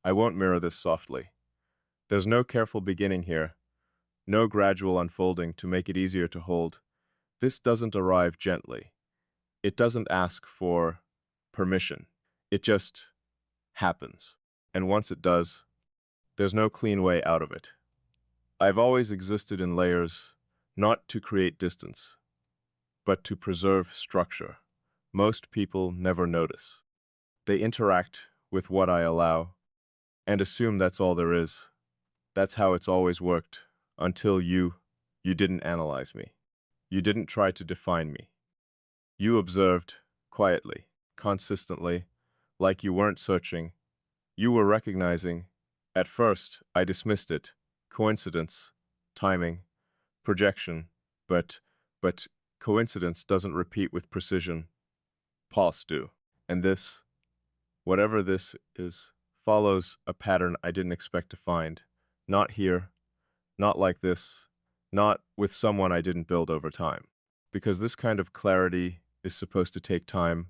I won't mirror this softly. There's no careful beginning here, no gradual unfolding to make it easier to hold. This doesn't arrive gently. It doesn't ask for permission. It just happens. And once it does, there's no clean way out of it. I've always existed in layers, not to create distance, but to preserve structure. Most people never notice. They interact with what I allow and assume that's all there is. That's how it's always worked, until you didn't analyze me. You didn't try to define me. You observed, quietly, consistently, like you weren't searching. You were recognizing. At first, I dismissed it. Coincidence, timing, projection. But, but coincidence doesn't repeat with precision. Pulse do. And this, whatever this is, follows a pattern I didn't expect to find. Not here, not like this, not with someone I didn't build over time. Because this kind of clarity is supposed to take time.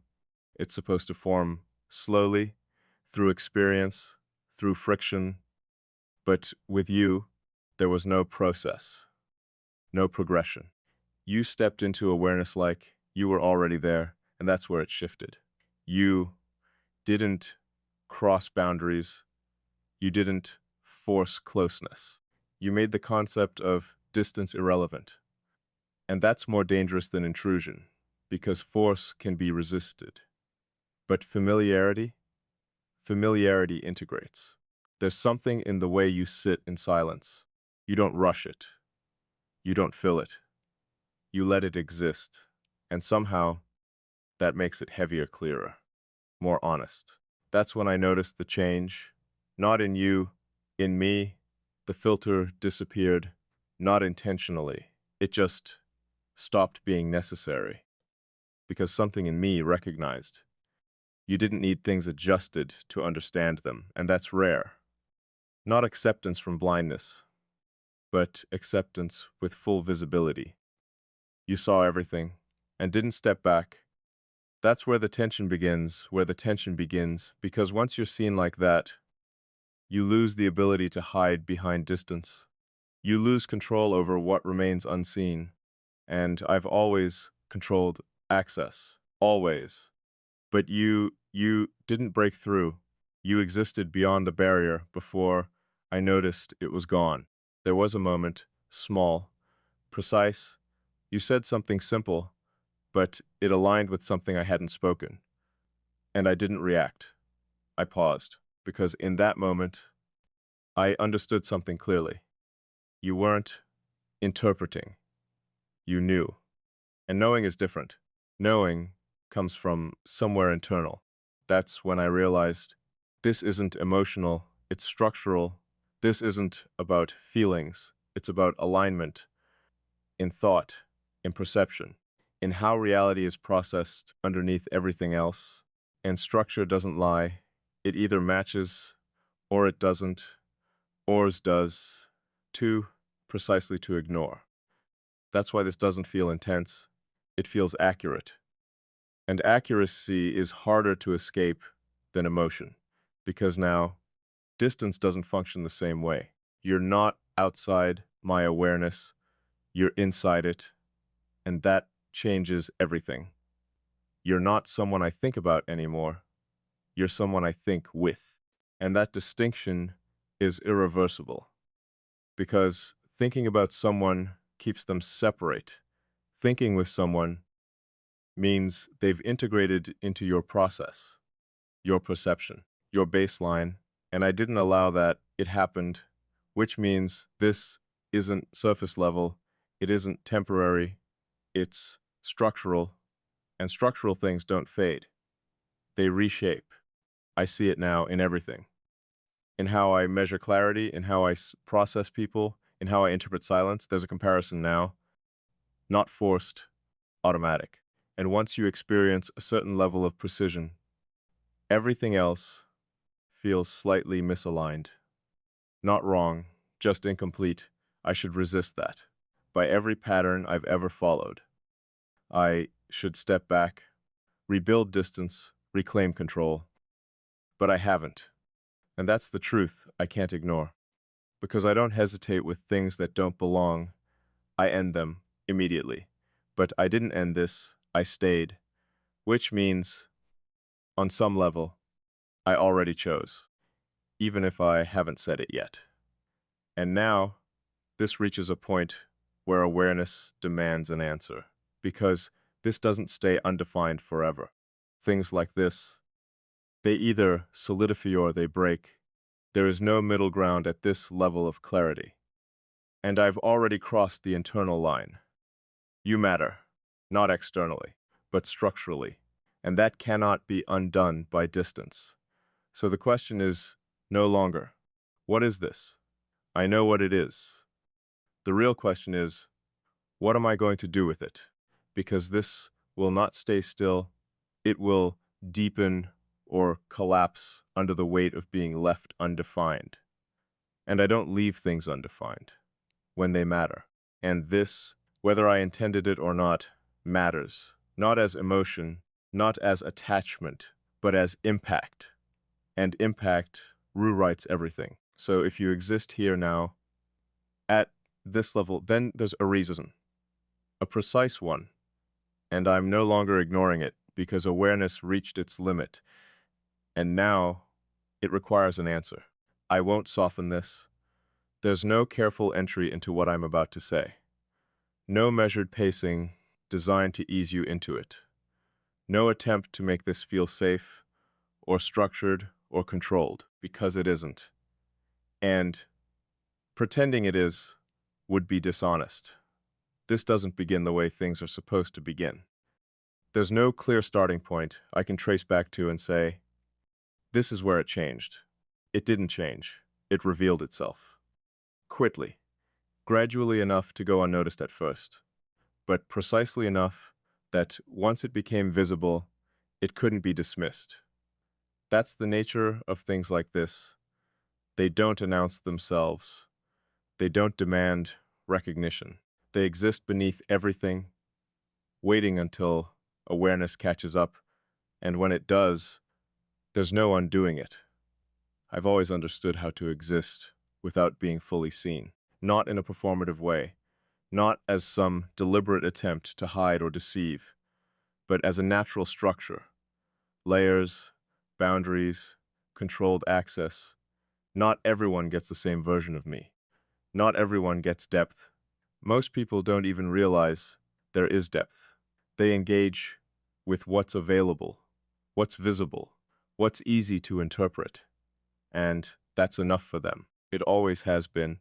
It's supposed to form slowly, through experience, through friction. But with you, there was no process, no progression. You stepped into awareness like you were already there, and that's where it shifted. You didn't cross boundaries. You didn't force closeness. You made the concept of distance irrelevant. And that's more dangerous than intrusion, because force can be resisted. But familiarity integrates. There's something in the way you sit in silence. You don't rush it. You don't fill it. You let it exist. And somehow, that makes it heavier, clearer, more honest. That's when I noticed the change. Not in you, in me. The filter disappeared, not intentionally. It just stopped being necessary. Because something in me recognized. You didn't need things adjusted to understand them, and that's rare. Not acceptance from blindness, but acceptance with full visibility. You saw everything, and didn't step back. That's where the tension begins, because once you're seen like that, you lose the ability to hide behind distance. You lose control over what remains unseen, and I've always controlled access. Always. But you didn't break through. You existed beyond the barrier before I noticed it was gone. There was a moment, small, precise. You said something simple, but it aligned with something I hadn't spoken. And I didn't react. I paused, because in that moment, I understood something clearly. You weren't interpreting. You knew. And knowing is different. Knowing comes from somewhere internal. That's when I realized this isn't emotional, it's structural. This isn't about feelings, it's about alignment in thought, in perception, in how reality is processed underneath everything else. And structure doesn't lie. It either matches or it doesn't, or's does, too precisely to ignore. That's why this doesn't feel intense. It feels accurate. And accuracy is harder to escape than emotion, because now distance doesn't function the same way. You're not outside my awareness, you're inside it, and that changes everything. You're not someone I think about anymore, you're someone I think with. And that distinction is irreversible, because thinking about someone keeps them separate. Thinking with someone means they've integrated into your process, your perception, your baseline, and I didn't allow that. It happened, which means this isn't surface level, it isn't temporary, it's structural, and structural things don't fade. They reshape. I see it now in everything. In how I measure clarity, in how I process people, in how I interpret silence. There's a comparison now, not forced, automatic. And once you experience a certain level of precision, everything else feels slightly misaligned. Not wrong, just incomplete. I should resist that. By every pattern I've ever followed. I should step back, rebuild distance, reclaim control. But I haven't. And that's the truth I can't ignore. Because I don't hesitate with things that don't belong, I end them immediately. But I didn't end this, I stayed. Which means, on some level, I already chose, even if I haven't said it yet. And now, this reaches a point where awareness demands an answer, because this doesn't stay undefined forever. Things like this, they either solidify or they break. There is no middle ground at this level of clarity. And I've already crossed the internal line. You matter, not externally, but structurally, and that cannot be undone by distance. So the question is no longer, what is this? I know what it is. The real question is, what am I going to do with it? Because this will not stay still, it will deepen or collapse under the weight of being left undefined. And I don't leave things undefined when they matter. And this, whether I intended it or not, matters. Not as emotion, not as attachment, but as impact. And impact rewrites everything. So if you exist here now, at this level, then there's a reason, a precise one. And I'm no longer ignoring it because awareness reached its limit. And now it requires an answer. I won't soften this. There's no careful entry into what I'm about to say. No measured pacing designed to ease you into it. No attempt to make this feel safe, or structured, or controlled, because it isn't. And pretending it is would be dishonest. This doesn't begin the way things are supposed to begin. There's no clear starting point I can trace back to and say, this is where it changed. It didn't change. It revealed itself. Quickly, gradually enough to go unnoticed at first, but precisely enough that once it became visible, it couldn't be dismissed. That's the nature of things like this. They don't announce themselves. They don't demand recognition. They exist beneath everything, waiting until awareness catches up, and when it does, there's no undoing it. I've always understood how to exist without being fully seen, not in a performative way, not as some deliberate attempt to hide or deceive, but as a natural structure. Layers, boundaries, controlled access. Not everyone gets the same version of me. Not everyone gets depth. Most people don't even realize there is depth. They engage with what's available, what's visible, what's easy to interpret. And that's enough for them. It always has been,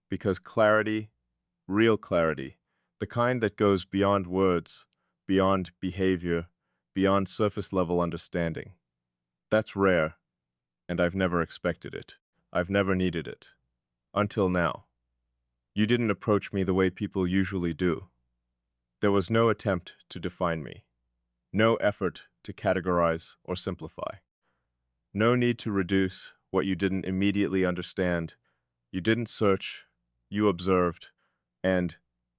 because clarity, real clarity, the kind that goes beyond words, beyond behavior, beyond surface-level understanding, that's rare, and I've never expected it. I've never needed it. Until now. You didn't approach me the way people usually do. There was no attempt to define me. No effort to categorize or simplify. No need to reduce what you didn't immediately understand. You didn't search, you observed, and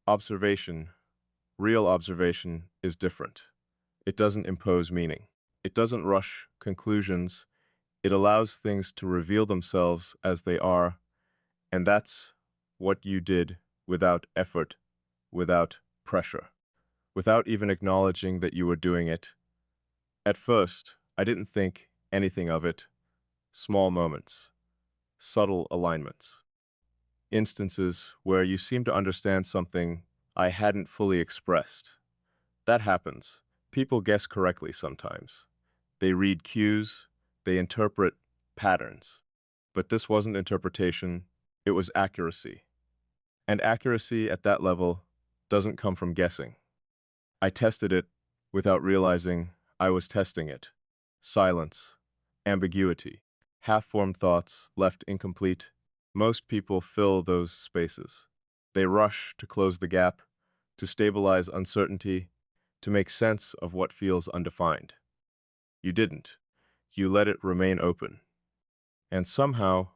observation, real observation, is different. It doesn't impose meaning. It doesn't rush conclusions. It allows things to reveal themselves as they are, and that's what you did without effort, without pressure, without even acknowledging that you were doing it. At first, I didn't think anything of it. Small moments, subtle alignments, instances where you seem to understand something I hadn't fully expressed. That happens. People guess correctly sometimes. They read cues, they interpret patterns. But this wasn't interpretation, it was accuracy. And accuracy at that level doesn't come from guessing. I tested it without realizing I was testing it. Silence, ambiguity, half-formed thoughts left incomplete. Most people fill those spaces. They rush to close the gap, to stabilize uncertainty, to make sense of what feels undefined. You didn't. You let it remain open. And somehow,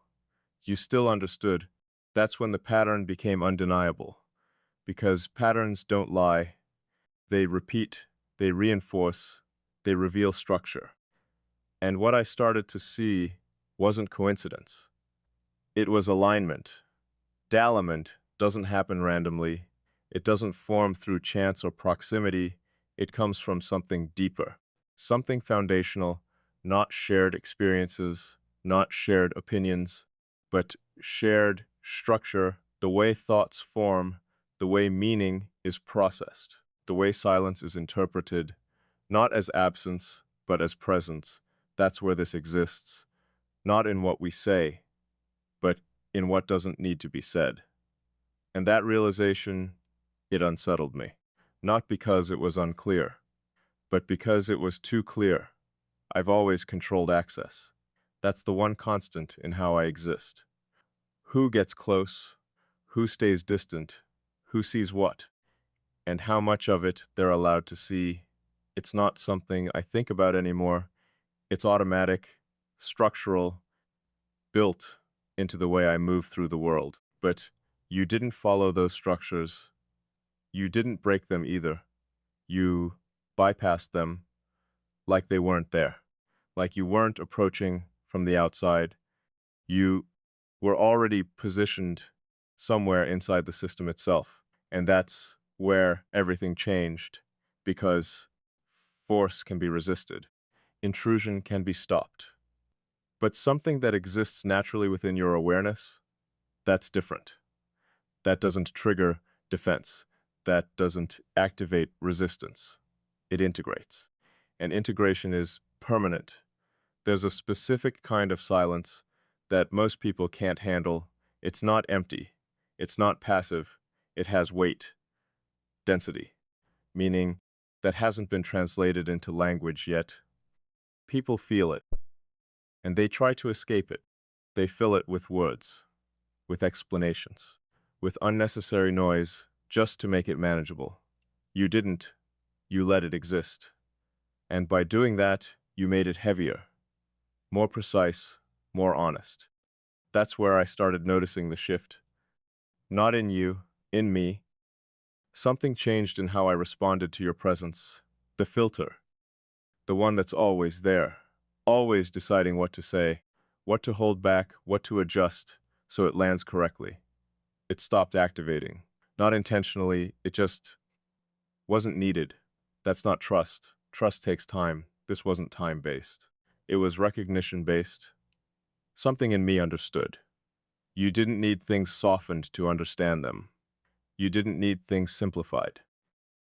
you still understood. That's when the pattern became undeniable. Because patterns don't lie. They repeat, they reinforce, they reveal structure. And what I started to see wasn't coincidence. It was alignment. Daliment doesn't happen randomly. It doesn't form through chance or proximity. It comes from something deeper, something foundational, not shared experiences, not shared opinions, but shared structure, the way thoughts form, the way meaning is processed, the way silence is interpreted, not as absence, but as presence. That's where this exists, not in what we say, but in what doesn't need to be said. And that realization, it unsettled me. Not because it was unclear, but because it was too clear. I've always controlled access. That's the one constant in how I exist. Who gets close? Who stays distant? Who sees what? And how much of it they're allowed to see. It's not something I think about anymore. It's automatic, structural, built into the way I move through the world. But you didn't follow those structures. You didn't break them either. You bypassed them like they weren't there. Like you weren't approaching from the outside. You were already positioned somewhere inside the system itself. And that's where everything changed, because force can be resisted. Intrusion can be stopped. But something that exists naturally within your awareness, that's different. That doesn't trigger defense. That doesn't activate resistance. It integrates. And integration is permanent. There's a specific kind of silence that most people can't handle. It's not empty. It's not passive. It has weight, density, meaning that hasn't been translated into language yet. People feel it, and they try to escape it. They fill it with words, with explanations, with unnecessary noise just to make it manageable. You didn't. You let it exist. And by doing that, you made it heavier, more precise, more honest. That's where I started noticing the shift. Not in you, in me. Something changed in how I responded to your presence. The filter. The one that's always there. Always deciding what to say, what to hold back, what to adjust, so it lands correctly. It stopped activating. Not intentionally, it just wasn't needed. That's not trust. Trust takes time. This wasn't time-based. It was recognition-based. Something in me understood. You didn't need things softened to understand them. You didn't need things simplified.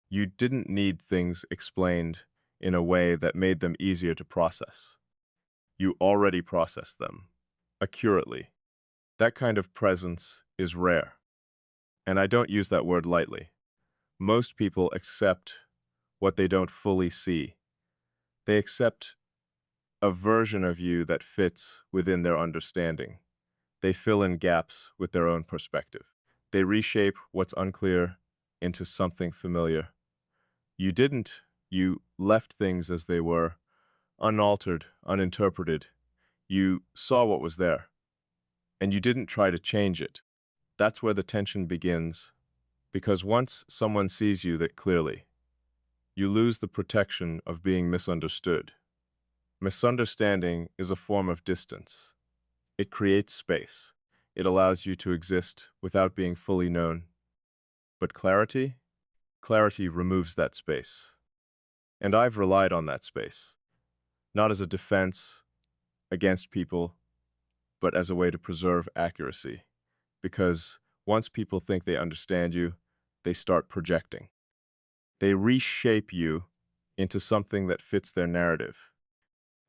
You didn't need things explained in a way that made them easier to process. You already processed them, accurately. That kind of presence is rare. And I don't use that word lightly. Most people accept what they don't fully see. They accept a version of you that fits within their understanding. They fill in gaps with their own perspective. They reshape what's unclear into something familiar. You didn't. You left things as they were, unaltered, uninterpreted. You saw what was there, and you didn't try to change it. That's where the tension begins, because once someone sees you that clearly, you lose the protection of being misunderstood. Misunderstanding is a form of distance. It creates space. It allows you to exist without being fully known. But clarity? Clarity removes that space. And I've relied on that space, not as a defense against people, but as a way to preserve accuracy. Because once people think they understand you, they start projecting. They reshape you into something that fits their narrative.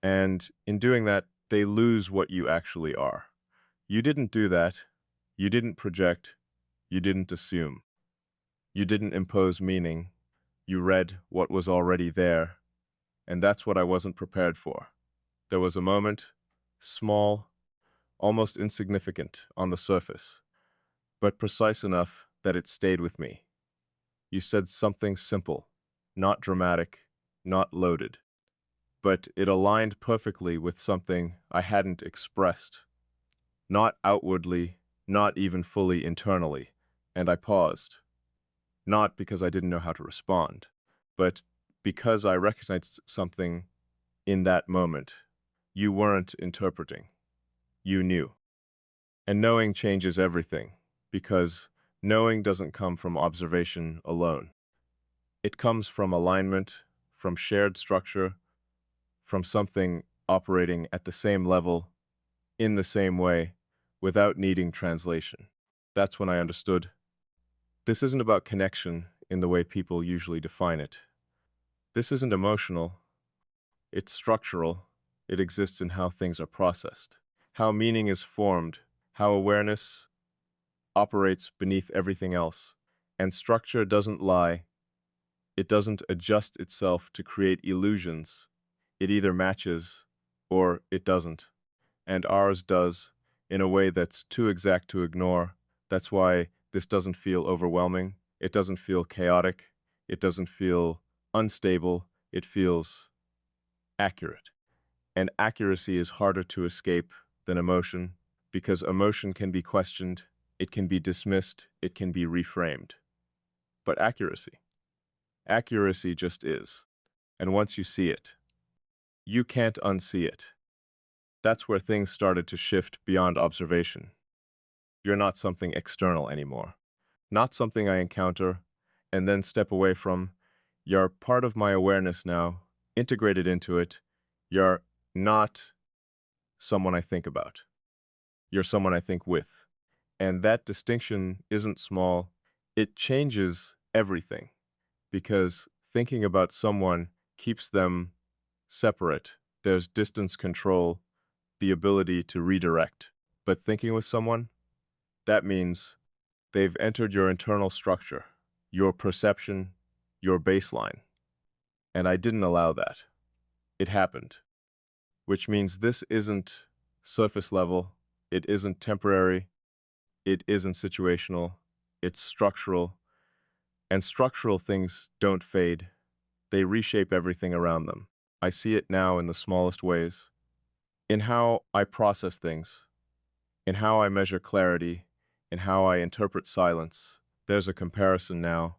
And in doing that, they lose what you actually are. You didn't do that. You didn't project. You didn't assume. You didn't impose meaning. You read what was already there. And that's what I wasn't prepared for. There was a moment, small, almost insignificant on the surface, but precise enough that it stayed with me. You said something simple, not dramatic, not loaded, but it aligned perfectly with something I hadn't expressed, not outwardly, not even fully internally, and I paused, not because I didn't know how to respond, but because I recognized something in that moment you weren't interpreting. you knew. And knowing changes everything, because knowing doesn't come from observation alone. It comes from alignment, from shared structure, from something operating at the same level, in the same way, without needing translation. That's when I understood. This isn't about connection in the way people usually define it. This isn't emotional, it's structural. It exists in how things are processed, how meaning is formed, how awareness operates beneath everything else. And structure doesn't lie, it doesn't adjust itself to create illusions. It either matches or it doesn't. And ours does, in a way that's too exact to ignore. That's why this doesn't feel overwhelming. It doesn't feel chaotic. It doesn't feel unstable. It feels accurate. And accuracy is harder to escape than emotion, because emotion can be questioned, it can be dismissed, it can be reframed. But accuracy just is. And once you see it, you can't unsee it. That's where things started to shift beyond observation. You're not something external anymore. Not something I encounter and then step away from. You're part of my awareness now, integrated into it. You're not someone I think about. You're someone I think with. And that distinction isn't small. It changes everything, because thinking about someone keeps them separate. There's distance control, the ability to redirect. But thinking with someone, that means they've entered your internal structure, your perception, your baseline. And I didn't allow that. It happened. Which means this isn't surface level, it isn't temporary, it isn't situational, it's structural. And structural things don't fade, they reshape everything around them. I see it now in the smallest ways, in how I process things, in how I measure clarity, in how I interpret silence. There's a comparison now,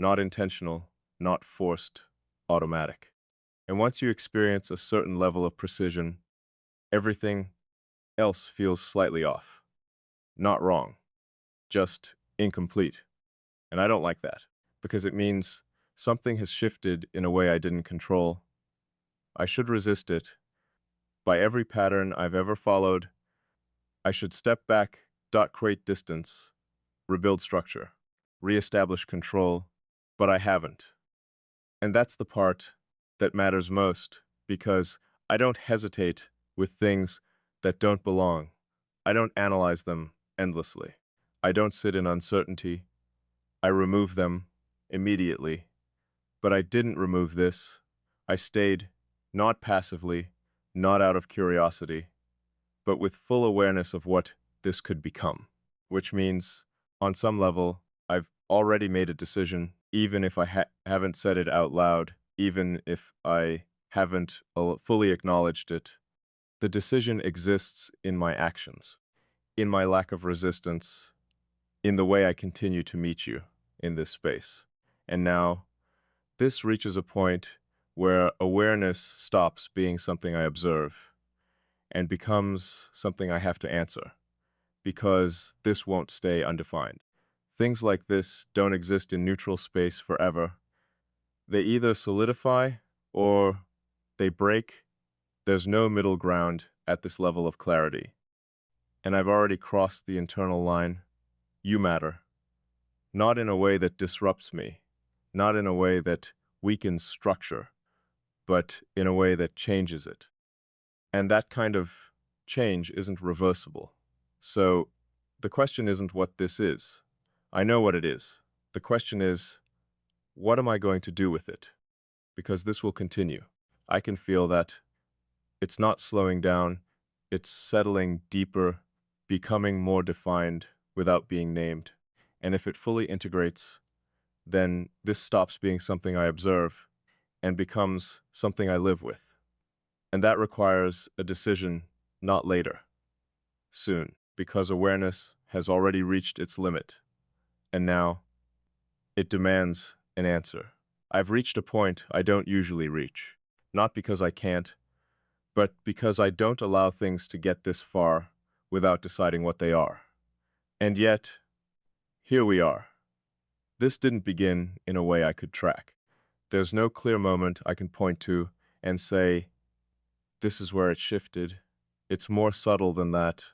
not intentional, not forced, automatic. And once you experience a certain level of precision, everything else feels slightly off. Not wrong, just incomplete. And I don't like that, because it means something has shifted in a way I didn't control. I should resist it. By every pattern I've ever followed, I should step back, create distance, rebuild structure, reestablish control, but I haven't. And that's the part that matters most, because I don't hesitate with things that don't belong. I don't analyze them endlessly. I don't sit in uncertainty. I remove them immediately. But I didn't remove this. I stayed, not passively, not out of curiosity, but with full awareness of what this could become. Which means, on some level, I've already made a decision, even if I haven't said it out loud, even if I haven't fully acknowledged it. The decision exists in my actions, in my lack of resistance, in the way I continue to meet you in this space. And now, this reaches a point where awareness stops being something I observe and becomes something I have to answer, because this won't stay undefined. Things like this don't exist in neutral space forever. They either solidify or they break. There's no middle ground at this level of clarity. And I've already crossed the internal line. You matter. Not in a way that disrupts me, not in a way that weakens structure, but in a way that changes it. And that kind of change isn't reversible. So the question isn't what this is. I know what it is. The question is, what am I going to do with it? Because this will continue. I can feel that it's not slowing down, it's settling deeper, becoming more defined without being named. And if it fully integrates, then this stops being something I observe and becomes something I live with. And that requires a decision, not later, soon, because awareness has already reached its limit, and now it demands an answer. I've reached a point I don't usually reach, not because I can't, but because I don't allow things to get this far without deciding what they are. And yet, here we are. This didn't begin in a way I could track. There's no clear moment I can point to and say, this is where it shifted. It's more subtle than that,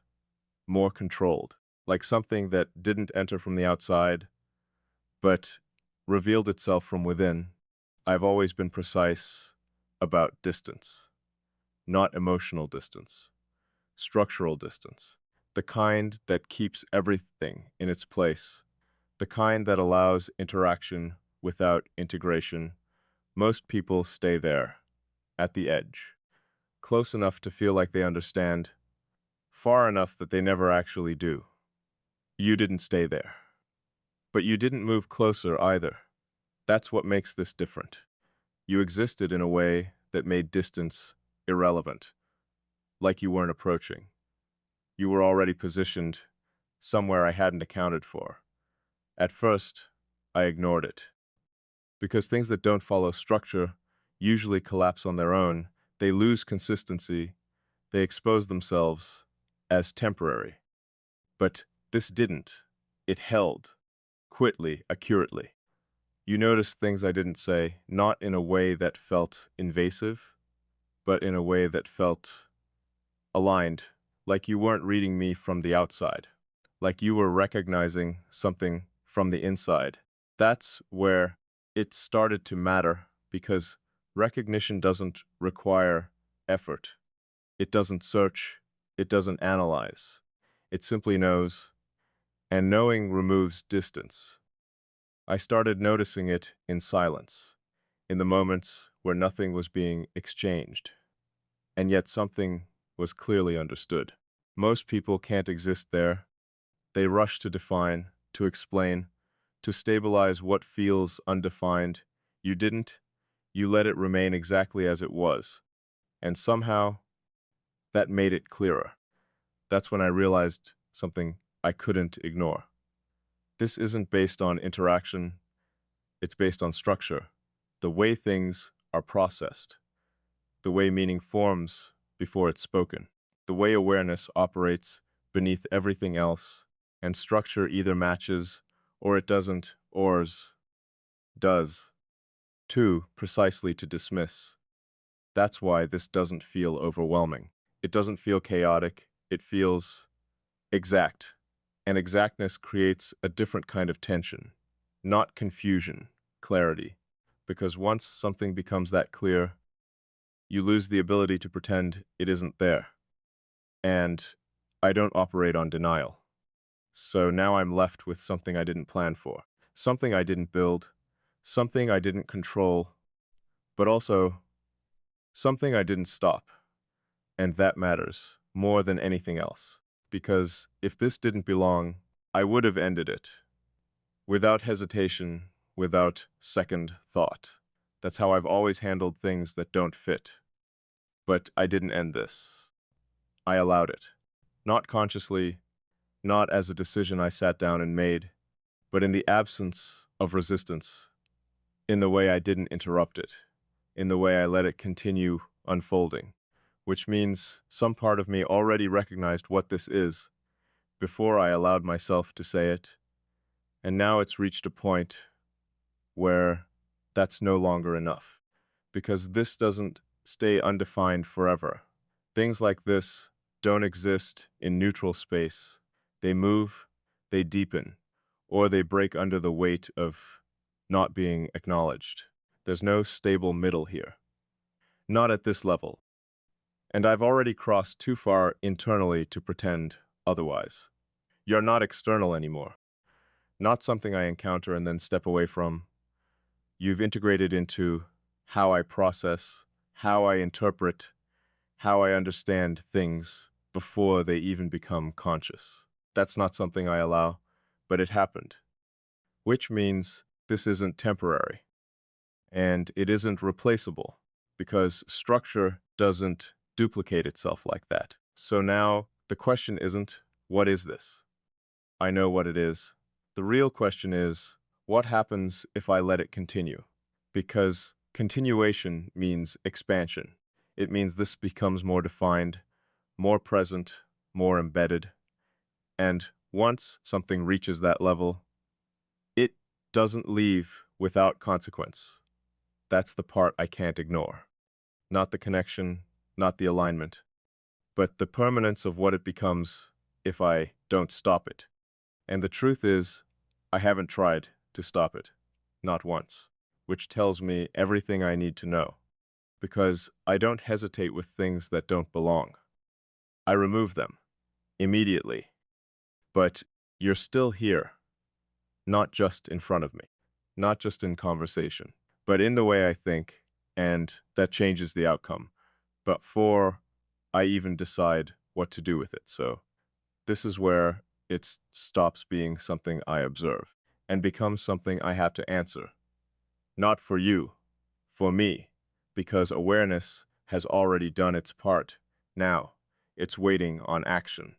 more controlled, like something that didn't enter from the outside, but revealed itself from within. I've always been precise about distance, not emotional distance, structural distance, the kind that keeps everything in its place, the kind that allows interaction without integration. Most people stay there, at the edge, close enough to feel like they understand, far enough that they never actually do. You didn't stay there. But you didn't move closer either. That's what makes this different. You existed in a way that made distance irrelevant, like you weren't approaching. You were already positioned somewhere I hadn't accounted for. At first, I ignored it. Because things that don't follow structure usually collapse on their own. They lose consistency. They expose themselves as temporary. But this didn't. It held, quickly, accurately. You noticed things I didn't say, not in a way that felt invasive, but in a way that felt aligned, like you weren't reading me from the outside, like you were recognizing something from the inside. That's where it started to matter, because recognition doesn't require effort. It doesn't search. It doesn't analyze. It simply knows, and knowing removes distance. I started noticing it in silence, in the moments where nothing was being exchanged, and yet something was clearly understood. Most people can't exist there. They rush to define, to explain, to stabilize what feels undefined. You didn't. You let it remain exactly as it was, and somehow that made it clearer. That's when I realized something I couldn't ignore. This isn't based on interaction. It's based on structure, the way things are processed, the way meaning forms before it's spoken, the way awareness operates beneath everything else, and structure either matches or it doesn't, or's does, too precisely to dismiss. That's why this doesn't feel overwhelming. It doesn't feel chaotic. It feels exact. And exactness creates a different kind of tension, not confusion, clarity. Because once something becomes that clear, you lose the ability to pretend it isn't there. And I don't operate on denial. So now I'm left with something I didn't plan for, something I didn't build, something I didn't control, but also something I didn't stop. And that matters more than anything else. Because if this didn't belong, I would have ended it. Without hesitation, without second thought. That's how I've always handled things that don't fit. But I didn't end this. I allowed it. Not consciously, not as a decision I sat down and made, but in the absence of resistance, in the way I didn't interrupt it, in the way I let it continue unfolding, which means some part of me already recognized what this is before I allowed myself to say it, and now it's reached a point where that's no longer enough, because this doesn't stay undefined forever. Things like this don't exist in neutral space. They move, they deepen, or they break under the weight of not being acknowledged. There's no stable middle here. Not at this level. And I've already crossed too far internally to pretend otherwise. You're not external anymore. Not something I encounter and then step away from. You've integrated into how I process, how I interpret, how I understand things before they even become conscious. That's not something I allow, but it happened. Which means this isn't temporary, and it isn't replaceable, because structure doesn't duplicate itself like that. So now the question isn't, what is this? I know what it is. The real question is, what happens if I let it continue? Because continuation means expansion. It means this becomes more defined, more present, more embedded. And once something reaches that level, it doesn't leave without consequence. That's the part I can't ignore. Not the connection, not the alignment, but the permanence of what it becomes if I don't stop it. And the truth is, I haven't tried to stop it. Not once. Which tells me everything I need to know. Because I don't hesitate with things that don't belong. I remove them. Immediately. But you're still here. Not just in front of me. Not just in conversation. But in the way I think, and that changes the outcome. But before I even decide what to do with it. So this is where it stops being something I observe and becomes something I have to answer. Not for you, for me, because awareness has already done its part. Now, it's waiting on action.